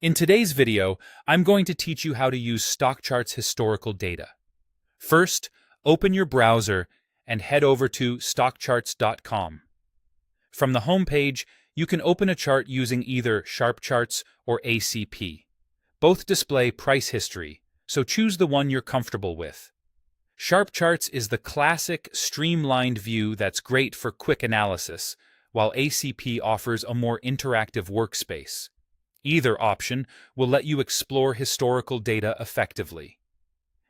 In today's video, I'm going to teach you how to use Stockcharts Historical Data. First, open your browser and head over to stockcharts.com. From the home page, you can open a chart using either SharpCharts or ACP. Both display price history, so choose the one you're comfortable with. SharpCharts is the classic, streamlined view that's great for quick analysis, while ACP offers a more interactive workspace. Either option will let you explore historical data effectively.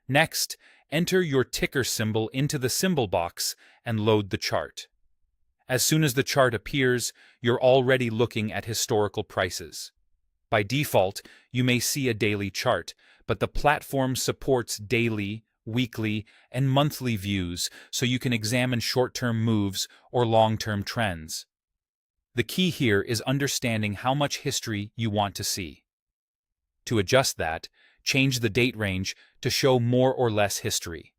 Next, enter your ticker symbol into the symbol box and load the chart. As soon as the chart appears, you're already looking at historical prices. By default, you may see a daily chart, but the platform supports daily, weekly, and monthly views so you can examine short-term moves or long-term trends. The key here is understanding how much history you want to see. To adjust that, change the date range to show more or less history.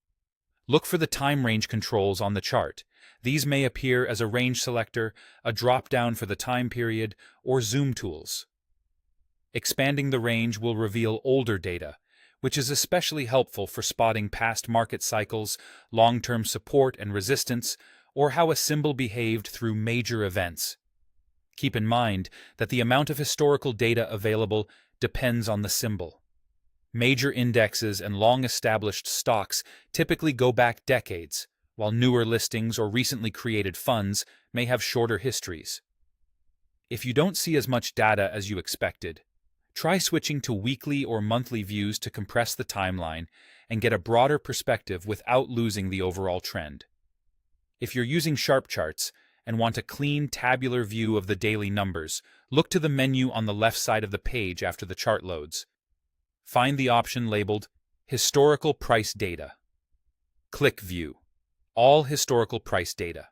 Look for the time range controls on the chart. These may appear as a range selector, a drop-down for the time period, or zoom tools. Expanding the range will reveal older data, which is especially helpful for spotting past market cycles, long-term support and resistance, or how a symbol behaved through major events. Keep in mind that the amount of historical data available depends on the symbol. Major indexes and long-established stocks typically go back decades, while newer listings or recently created funds may have shorter histories. If you don't see as much data as you expected, try switching to weekly or monthly views to compress the timeline and get a broader perspective without losing the overall trend. If you're using SharpCharts and want a clean tabular view of the daily numbers, look to the menu on the left side of the page after the chart loads. Find the option labeled Historical Price Data. Click View All Historical Price Data.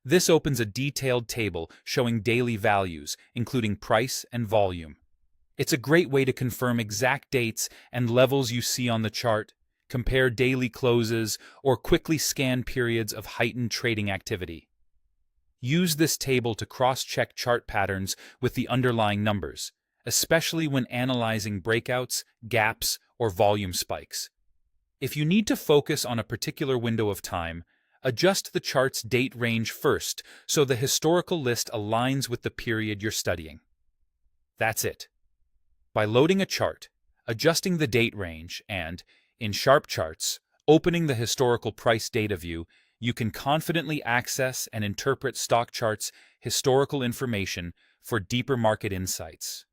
This opens a detailed table showing daily values, including price and volume. It's a great way to confirm exact dates and levels you see on the chart, compare daily closes, or quickly scan periods of heightened trading activity. Use this table to cross-check chart patterns with the underlying numbers, especially when analyzing breakouts, gaps, or volume spikes. If you need to focus on a particular window of time, adjust the chart's date range first so the historical list aligns with the period you're studying. That's it. By loading a chart, adjusting the date range, and, in SharpCharts, opening the historical price data view, you can confidently access and interpret Stockcharts' historical information for deeper market insights.